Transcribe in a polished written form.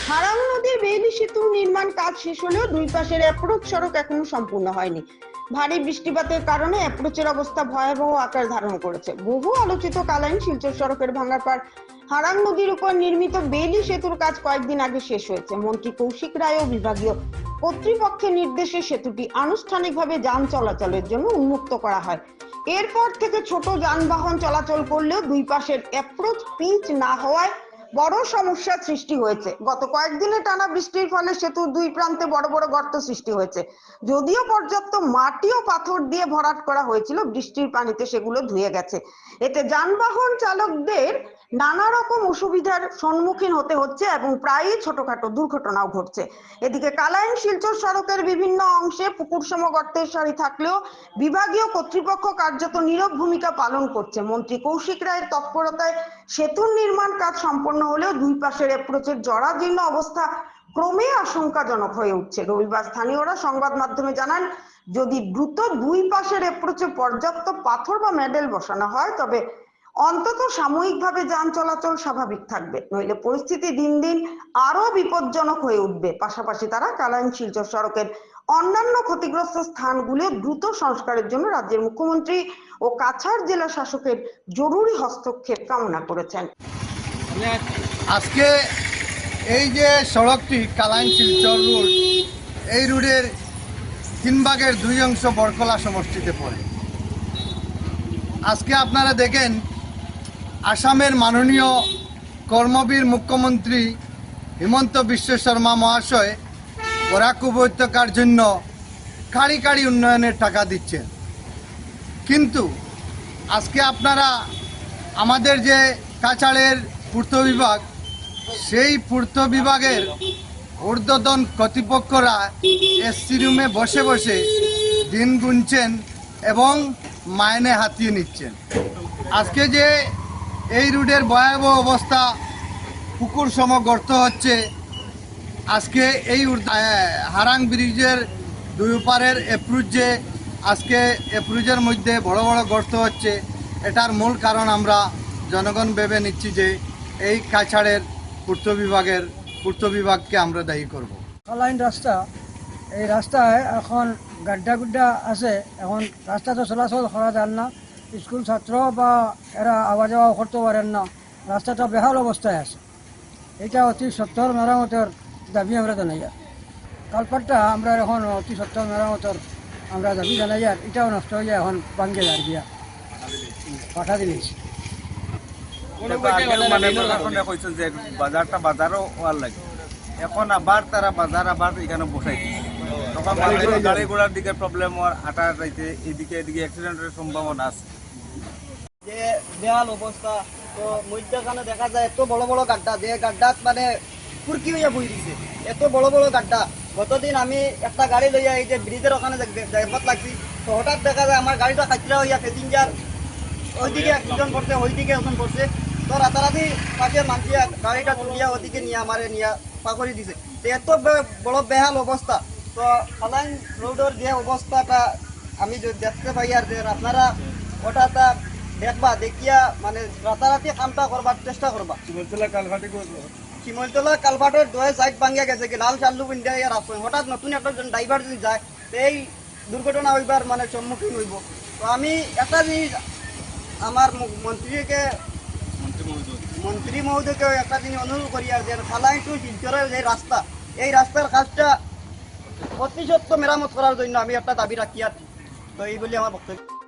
হারাং নদীর বেইলি সেতুর নির্মাণ কাজ শেষ হলেও দুই পাশের অ্যাপ্রোচ সড়ক এখনো সম্পূর্ণ হয়নি। ভারী বৃষ্টিপাতের কারণে অ্যাপ্রোচের অবস্থা ভয়াবহ আকার ধারণ করেছে। বহু আলোচিত কালাইন শিলচর সড়কের ভাঙার পর হারাং নদীর উপর নির্মিত বেইলি সেতুর কাজ কয়েকদিন আগে শেষ হয়েছে। মন্ত্রী কৌশিক রায় ও বিভাগীয় কর্তৃপক্ষের নির্দেশে সেতুটি আনুষ্ঠানিকভাবে যান চলাচলের জন্য উন্মুক্ত করা হয়। এরপর থেকে ছোট যানবাহন চলাচল করলেও দুই পাশের অ্যাপ্রোচ পিচ না হওয়ায় বড় সমস্যার সৃষ্টি হয়েছে। গত কয়েকদিনে টানা বৃষ্টির ফলে সেতুর দুই প্রান্তে বড় বড় গর্ত সৃষ্টি হয়েছে। যদিও পর্যাপ্ত মাটি ও পাথর দিয়ে ভরাট করা হয়েছিল, বৃষ্টির পানিতে সেগুলো ধুয়ে গেছে। এতে যানবাহন চালকদের নানা রকম অসুবিধার সম্মুখীন হতে হচ্ছে এবং প্রায়ই ছোটখাটো দুর্ঘটনাও ঘটছে। এদিকে কালাইন শিলচর সড়কের বিভিন্ন অংশে পুকুরসম গর্তের সারি থাকলেও বিভাগীয় কর্তৃপক্ষ কার্যত নীরব ভূমিকা পালন করছে। মন্ত্রী কৌশিক রায়ের তৎপরতায় সেতুর নির্মাণ কাজ সম্পন্ন হলেও দুই পাশের অ্যাপ্রোচের জরাজীর্ণ অবস্থা ক্রমে আশঙ্কাজনক হয়ে উঠছে। রবিবার স্থানীয়রা সংবাদ মাধ্যমে জানান, যদি দ্রুত দুই পাশের অ্যাপ্রোচে পর্যাপ্ত পাথর বা মেডেল বসানো হয় তবে অন্তত সাময়িকভাবে যান চলাচল স্বাভাবিক থাকবে, নইলে পরিস্থিতি দিন দিন আরো বিপজ্জনক হয়ে উঠবে। পাশাপাশি তারা কালাইন শিলচর সড়কের অন্যান্য ক্ষতিগ্রস্ত স্থানগুলো দ্রুত সংস্কারের জন্য রাজ্যের মুখ্যমন্ত্রী ও কাছাড় জেলা শাসকের জরুরি হস্তক্ষেপ কামনা করেছেন। আজকে এই যে সড়কটি কালাইন শিলচর রোড, এই রোডের 3 ভাগের 2 অংশ বরকলা সমষ্টিতে পড়ে। আজকে আপনারা দেখেন, আসামের মাননীয় কর্মবীর মুখ্যমন্ত্রী হিমন্ত বিশ্ব শর্মা মহাশয় বরাক উপত্যকার জন্য কাড়ি কাড়ি উন্নয়নের টাকা দিচ্ছেন, কিন্তু আজকে আপনারা আমাদের যে কাছাড়ের পূর্ত বিভাগ, সেই পূর্ত বিভাগের ঊর্ধ্বতন কর্তৃপক্ষরা এসসি রুমে বসে বসে দিন গুনছেন এবং মাইনে হাতিয়ে নিচ্ছেন। আজকে যে এই রুটের ভয়াবহ অবস্থা, পুকুর সম গর্ত হচ্ছে। আজকে এই হারাং ব্রিজের দুই পারের অ্যাপ্রোচ যে আজকে অ্যাপ্রোচের মধ্যে বড় বড় গর্ত হচ্ছে, এটার মূল কারণ আমরা জনগণ ভেবে নিচ্ছি যে এই কাছাড়ের পূর্ত বিভাগকে আমরা দায়ী করব। কালাইন রাস্তা, এই রাস্তায় এখন গাড্ডা গুড্ডা আছে, এখন রাস্তা তো চলাচল করা যান না, স্কুল ছাত্র বা এরা আওয়া যাওয়া করতে পারেন না, রাস্তাটা বেহাল অবস্থায় আছে। এটা অতি সত্তর মেরামতের দাবি আমরা জানাই। আর কালপাটটা আমরা এখন অতি সত্তর মেরামতের আমরা দাবি জানাই। আর এটাও নষ্ট হয়ে যায়, এখন ভাঙ্গে যায় গিয়া পাঠা দিয়েছি। বাজারটা বাজারও হওয়ার লাগে, এখন আবার তারা বাজার আবার এখানে বসাই দিচ্ছে। তখন গাড়ি ঘোড়ার দিকে প্রবলেম হওয়ার, হাঁটা যাইতে এদিকে অ্যাক্সিডেন্টের সম্ভাবনা আছে। যে বেহাল অবস্থা, তো মধ্যখানে দেখা যায় এত বড় বড় গাড্ডা, যে গাড্ডাত মানে ফুরকি হইয়া বই দিছে, এত বড় বড় গাড্ডা। গতদিন আমি একটা গাড়ি লইয়া এই যে ব্রিজের ওখানে যাইবার লাগছি, তো হঠাৎ দেখা যায় আমার গাড়িটা কাচরা হইয়া প্যাসেঞ্জার ওইদিকে অ্যাক্সিডেন্ট করছে, ওইদিকে এখন করছে। তো রাতারাতি পাশের মানসিয়া গাড়িটা তুলিয়া ওদিকে নিয়ে আমারে নিয়ে পাকড়ি দিছে। তো এত বড় বেহাল অবস্থা, তো কালাইন রোডের যে অবস্থাটা আমি দেখতে পাই, আর যে আপনারা ওটা দেখবা, দেখিয়া মানে রাতারাতি কামটা করবার চেষ্টা করবা। শিমলতলা কালভার্টের 2 সাইড ভাঙিয়া গেছে, কি লাল চাল্লু পিন্ডিয়া রাস্তা, হঠাৎ নতুন একটা ড্রাইভার যদি যায় তো এই দুর্ঘটনা হইবার মানে সম্মুখীন হইব। তো আমি একটা জিনিস আমার মন্ত্রী মহোদয়কে একটা জিনিস অনুরোধ করি, আর যে কালাইন টু শিলচরের যে রাস্তা, এই রাস্তার কাজটা অতি সত্ত্বর মেরামত করার জন্য আমি একটা দাবি রাখি। আর তো এই বলে আমার বক্তব্য।